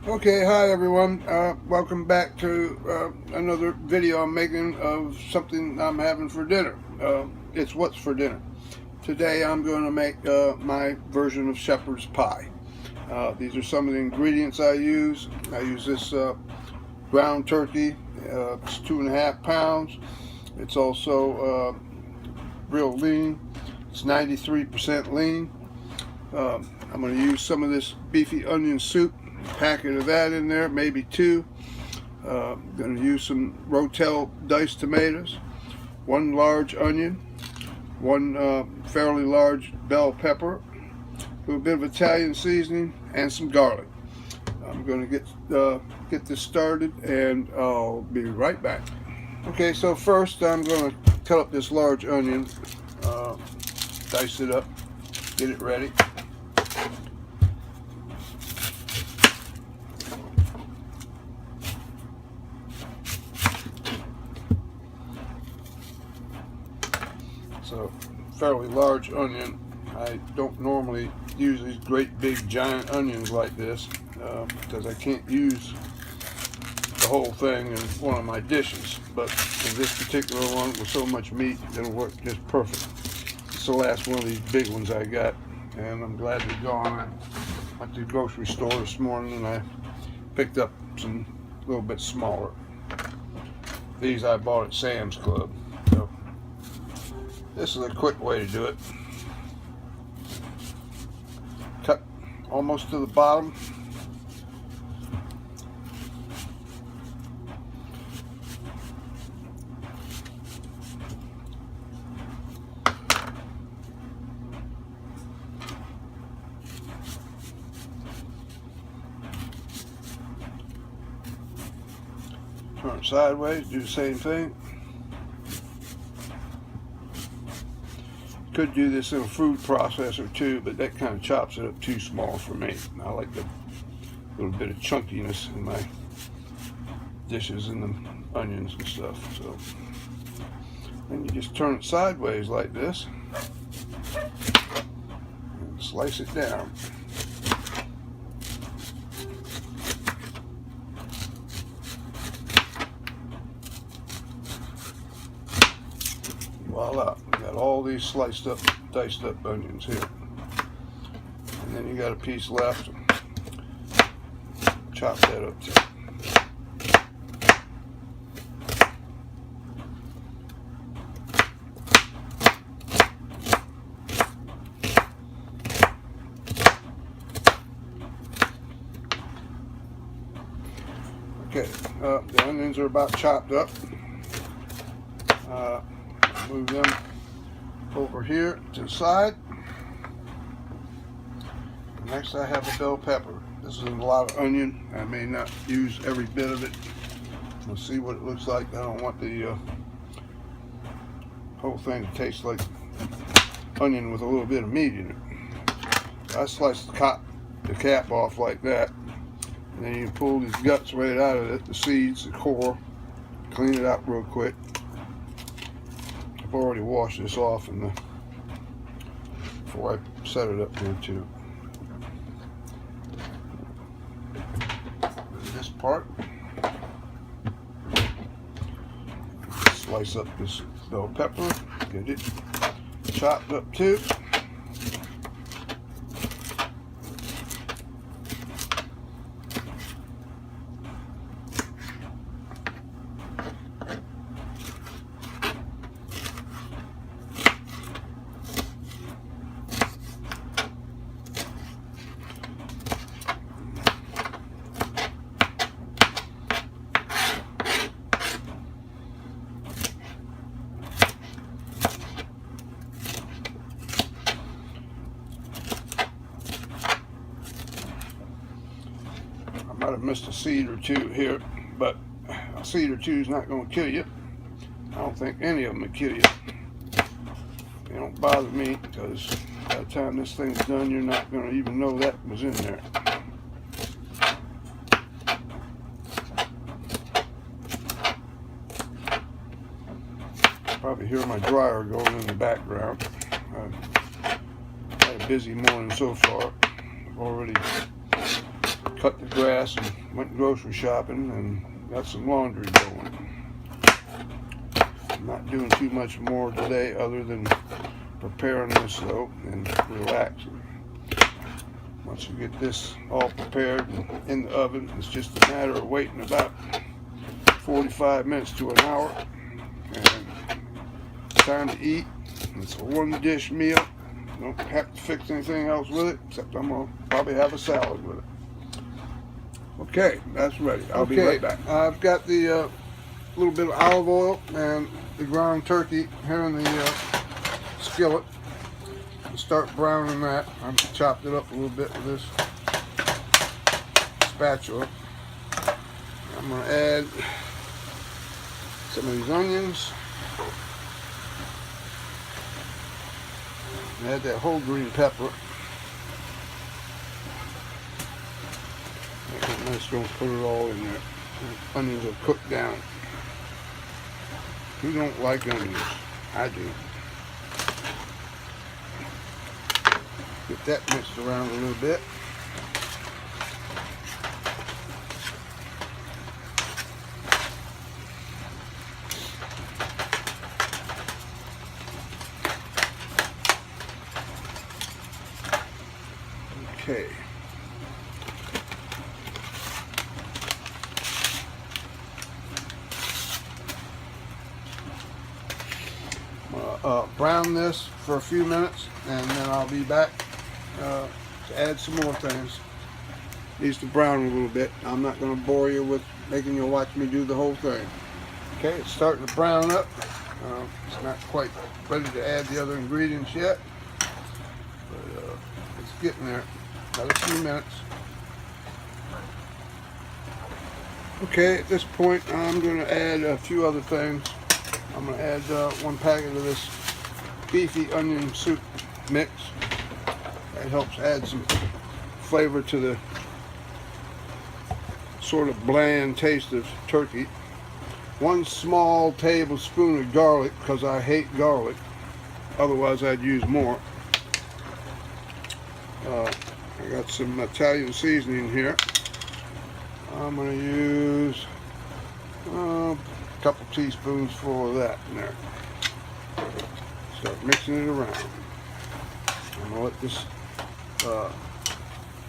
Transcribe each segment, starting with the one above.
Okay, hi everyone. Welcome back to another video I'm making of something I'm having for dinner. It's what's for dinner. Today I'm going to make my version of shepherd's pie. These are some of the ingredients I use. I use this ground turkey. It's 2.5 pounds. It's also real lean. It's 93% lean. I'm going to use some of this beefy onion soup. Packet of that in there, maybe two. I'm going to use some Rotel diced tomatoes, one large onion, one fairly large bell pepper, a little bit of Italian seasoning, and some garlic. I'm going to get this started, and I'll be right back. Okay, so first I'm going to cut up this large onion, dice it up, get it ready. So, fairly large onion. I don't normally use these great big giant onions like this because I can't use the whole thing in one of my dishes. But in this particular one with so much meat, it'll work just perfect. It's the last one of these big ones I got, and I'm glad they're gone. I went to the grocery store this morning and I picked up some a little bit smaller. These I bought at Sam's Club. So this is a quick way to do it. Cut almost to the bottom. Turn it sideways, do the same thing. Could do this in a food processor too, but that kind of chops it up too small for me. I like the little bit of chunkiness in my dishes and the onions and stuff. So then you just turn it sideways like this and slice it down. Voila, we got all these sliced up, diced up onions here. And then you got a piece left. Chop that up too. Okay, the onions are about chopped up. Move them over here to the side. Next I have a bell pepper. This is a lot of onion. I may not use every bit of it. We'll see what it looks like. I don't want the whole thing to taste like onion with a little bit of meat in it. I slice the cap off like that. And then you pull these guts right out of it, the seeds, the core. Clean it out real quick. I've already washed this off before I set it up here too. This part, slice up this bell pepper, get it chopped up too. I might have missed a seed or two here, but a seed or two is not going to kill you. I don't think any of them will kill you. They don't bother me because by the time this thing's done, you're not going to even know that was in there. Probably hear my dryer going in the background. I've had a busy morning so far. I've already cut the grass and went grocery shopping and got some laundry going. I'm not doing too much more today other than preparing this though and relaxing. Once you get this all prepared and in the oven, it's just a matter of waiting about 45 minutes to an hour. And it's time to eat. It's a one dish meal. Don't have to fix anything else with it, except I'm going to probably have a salad with it. Okay, that's ready. I'll be right back. I've got the little bit of olive oil and the ground turkey here in the skillet. I'll start browning that. I've chopped it up a little bit with this spatula. I'm going to add some of these onions. Add that whole green pepper. I'm just going to put it all in there. The onions will cook down. Who don't like onions? I do. Get that mixed around a little bit. Okay. Brown this for a few minutes and then I'll be back to add some more things. Needs to brown a little bit. I'm not going to bore you with making you watch me do the whole thing. Okay, it's starting to brown up. It's not quite ready to add the other ingredients yet, but it's getting there. Another few minutes. Okay, at this point I'm going to add a few other things. I'm going to add 1 packet of this Beefy onion soup mix. That helps add some flavor to the sort of bland taste of turkey. 1 small tablespoon of garlic, because I hate garlic. Otherwise I'd use more. I got some Italian seasoning here. I'm going to use a couple teaspoons full of that in there. Start mixing it around. I'm going to let this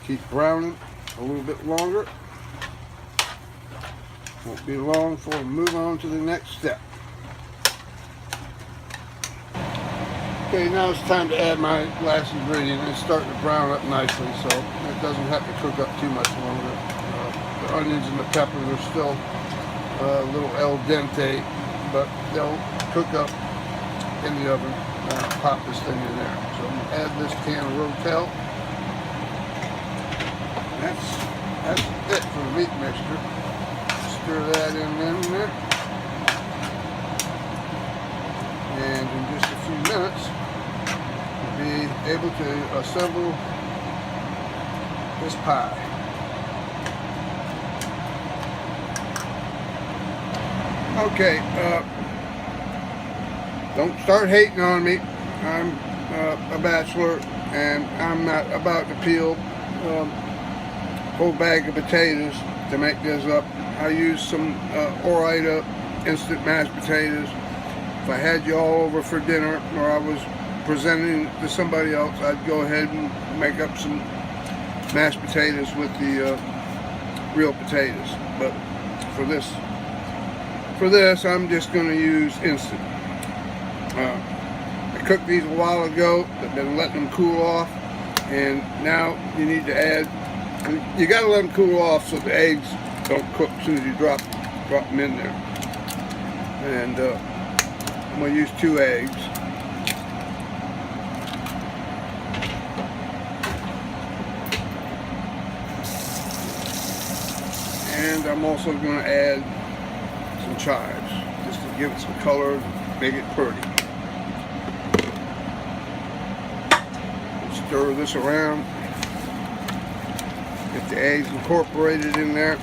keep browning a little bit longer. Won't be long before we move on to the next step. Okay, now it's time to add my last ingredient. It's starting to brown up nicely, so it doesn't have to cook up too much longer. The onions and the peppers are still a little al dente, but they'll cook up in the oven. Pop this thing in there. So I'm going to add this can of Rotel. That's it for the meat mixture. Stir that in there. And in just a few minutes, we'll be able to assemble this pie. Okay, don't start hating on me. I'm a bachelor and I'm not about to peel a whole bag of potatoes to make this up. I used some Orida instant mashed potatoes. If I had you all over for dinner or I was presenting to somebody else, I'd go ahead and make up some mashed potatoes with the real potatoes. But for this, I'm just going to use instant. I cooked these a while ago, but been letting them cool off, and now you need to add. You got to let them cool off so the eggs don't cook as soon as you drop them in there. And I'm going to use 2 eggs. And I'm also going to add some chives, just to give it some color and make it pretty. Stir this around. Get the eggs incorporated in there.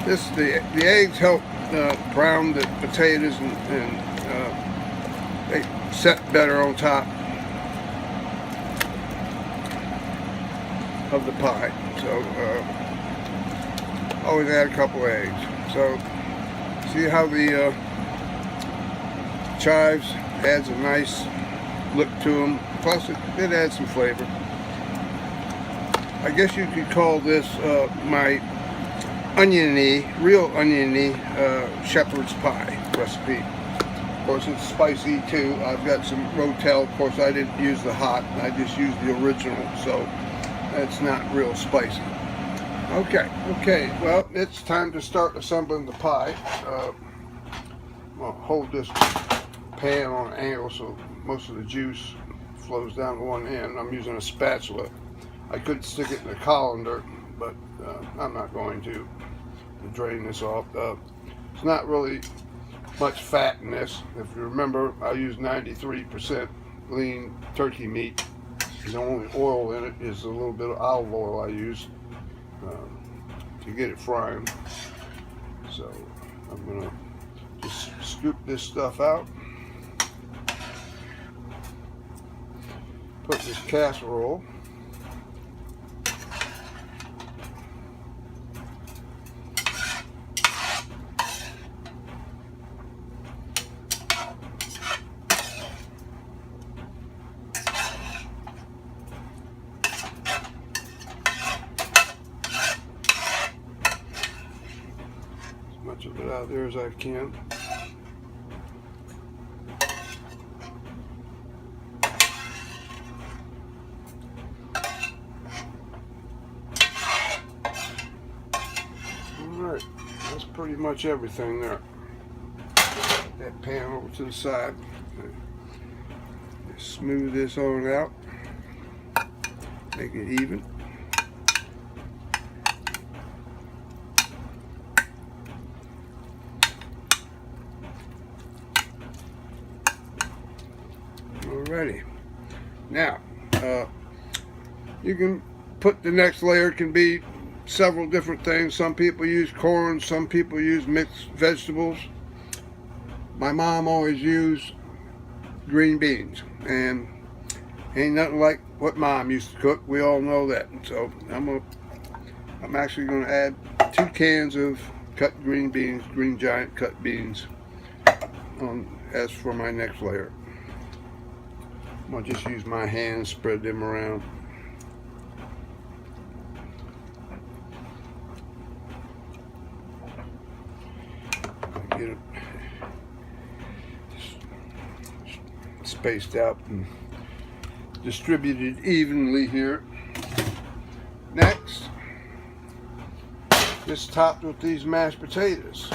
The eggs help brown the potatoes and they set better on top of the pie. So always add a couple eggs. So see how the chives adds a nice look to them. Plus it adds some flavor. I guess you could call this my real oniony shepherd's pie recipe. Of course, it's spicy too. I've got some Rotel. Of course, I didn't use the hot. I just used the original, so it's not real spicy. Okay. Well, it's time to start assembling the pie. I'll hold this pan on an angle so most of the juice flows down to one end. I'm using a spatula. I could stick it in the colander, but I'm not going to drain this off. It's not really much fat in this. If you remember, I use 93% lean turkey meat. The only oil in it is a little bit of olive oil I use to get it frying. So I'm gonna just scoop this stuff out, put this casserole much of it out there as I can. Alright, that's pretty much everything there. Put that pan over to the side. Just smooth this on out. Make it even. Alrighty. Now, you can put the next layer, can be several different things. Some people use corn, some people use mixed vegetables. My mom always used green beans, and ain't nothing like what Mom used to cook. We all know that. So I'm actually gonna add 2 cans of cut green beans, green giant cut beans, as for my next layer. I'm gonna just use my hands, spread them around. Get it spaced out and distributed evenly here. Next, just topped with these mashed potatoes.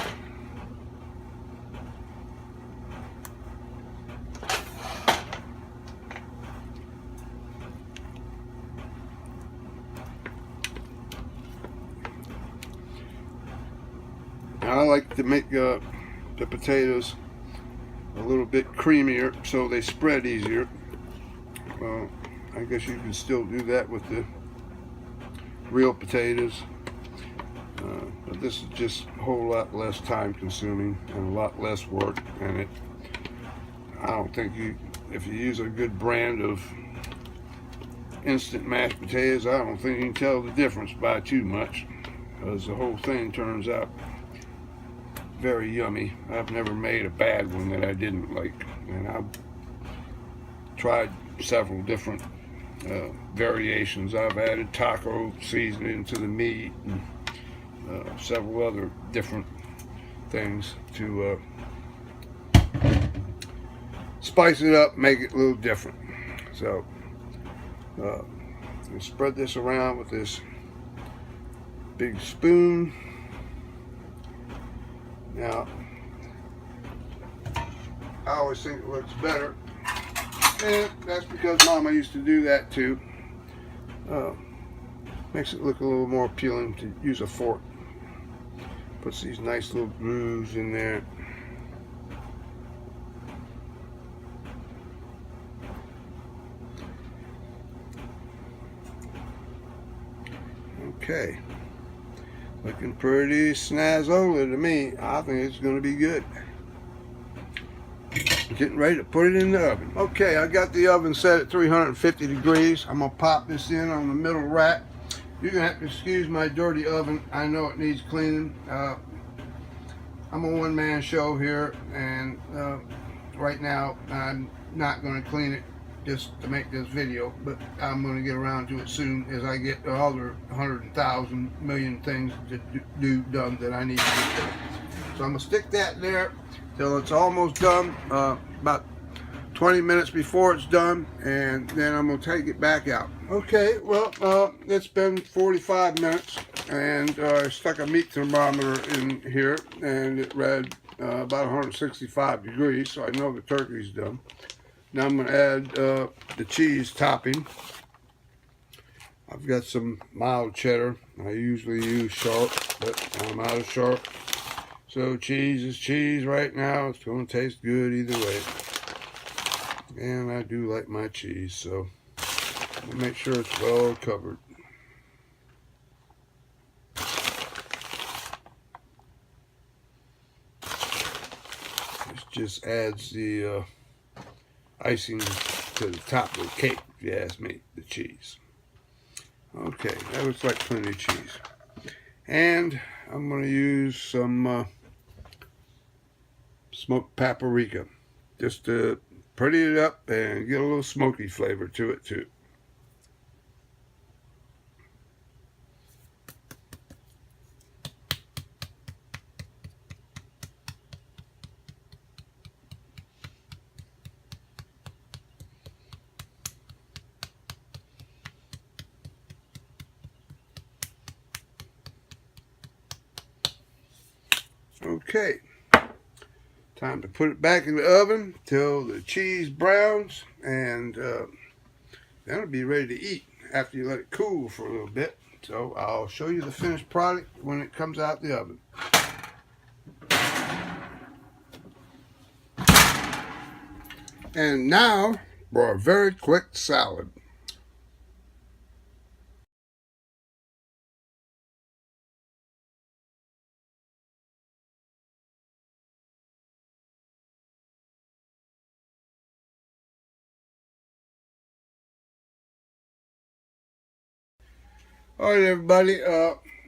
I like to make the potatoes a little bit creamier so they spread easier. Well, I guess you can still do that with the real potatoes, but this is just a whole lot less time consuming and a lot less work. And I don't think if you use a good brand of instant mashed potatoes, I don't think you can tell the difference by too much, because the whole thing turns out very yummy. I've never made a bad one that I didn't like, and I've tried several different variations. I've added taco seasoning to the meat and several other different things to spice it up, make it a little different. So spread this around with this big spoon. Now, I always think it looks better, and that's because Mama used to do that too. Makes it look a little more appealing to use a fork. Puts these nice little grooves in there. Okay. Looking pretty snazzola to me. I think it's going to be good. Getting ready to put it in the oven. Okay, I got the oven set at 350 degrees. I'm going to pop this in on the middle rack. You're gonna have to excuse my dirty oven. I know it needs cleaning. I'm a one-man show here, and right now I'm not gonna clean it just to make this video, but I'm gonna get around to it soon as I get the other 100,000 million things to do done that I need to get done. So I'm gonna stick that there till it's almost done, about 20 minutes before it's done, and then I'm gonna take it back out. Okay, well, it's been 45 minutes, and I stuck a meat thermometer in here, and it read about 165 degrees, so I know the turkey's done. Now I'm gonna add the cheese topping. I've got some mild cheddar. I usually use sharp, but I'm out of sharp. So cheese is cheese right now. It's gonna taste good either way. And I do like my cheese, so I'll make sure it's well covered. This just adds the icing to the top of the cake, if you ask me, the cheese. Okay, that looks like plenty of cheese. And I'm going to use some smoked paprika, just to pretty it up and get a little smoky flavor to it too. Okay, time to put it back in the oven till the cheese browns, and then it'll be ready to eat after you let it cool for a little bit. So I'll show you the finished product when it comes out the oven. And now for a very quick salad. Alright everybody,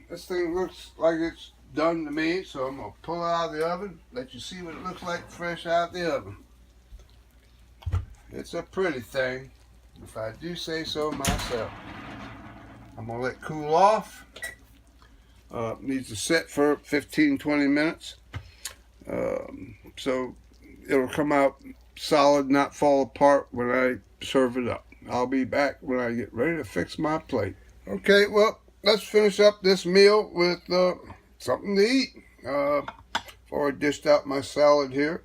this thing looks like it's done to me, so I'm going to pull it out of the oven, let you see what it looks like fresh out of the oven. It's a pretty thing, if I do say so myself. I'm going to let it cool off. Needs to sit for 15-20 minutes, so it'll come out solid, not fall apart when I serve it up. I'll be back when I get ready to fix my plate. Okay, well, let's finish up this meal with something to eat. Before I dished out my salad here,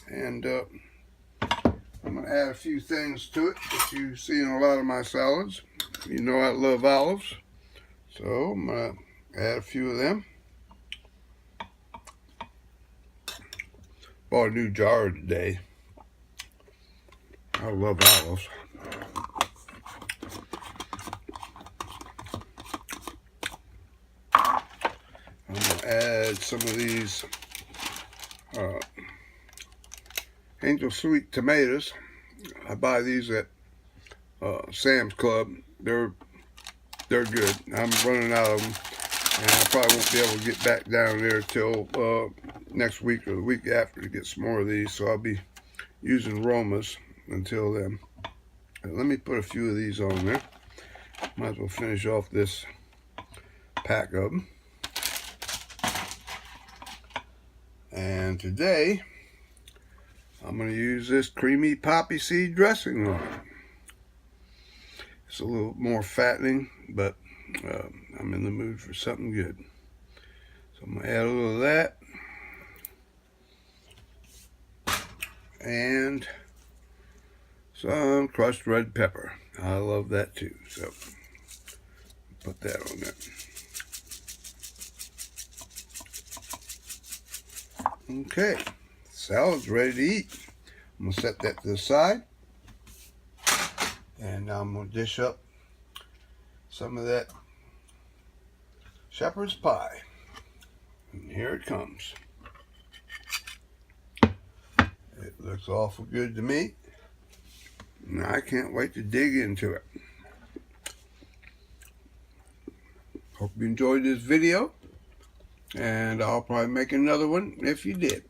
and I'm going to add a few things to it that you see in a lot of my salads. You know I love olives, so I'm going to add a few of them. Bought a new jar today. I love olives. I'm going to add some of these Angel Sweet tomatoes. I buy these at Sam's Club. They're good. I'm running out of them, and I probably won't be able to get back down there till next week or the week after to get some more of these. So I'll be using Romas until then. Let me put a few of these on there. Might as well finish off this pack of them. And today, I'm going to use this creamy poppy seed dressing on it. It's a little more fattening, but I'm in the mood for something good. So I'm going to add a little of that. And some crushed red pepper. I love that too. So put that on there. Okay, salad's ready to eat. I'm going to set that to the side. And now I'm going to dish up some of that shepherd's pie. And here it comes. It looks awful good to me. And I can't wait to dig into it. Hope you enjoyed this video, and I'll probably make another one if you did.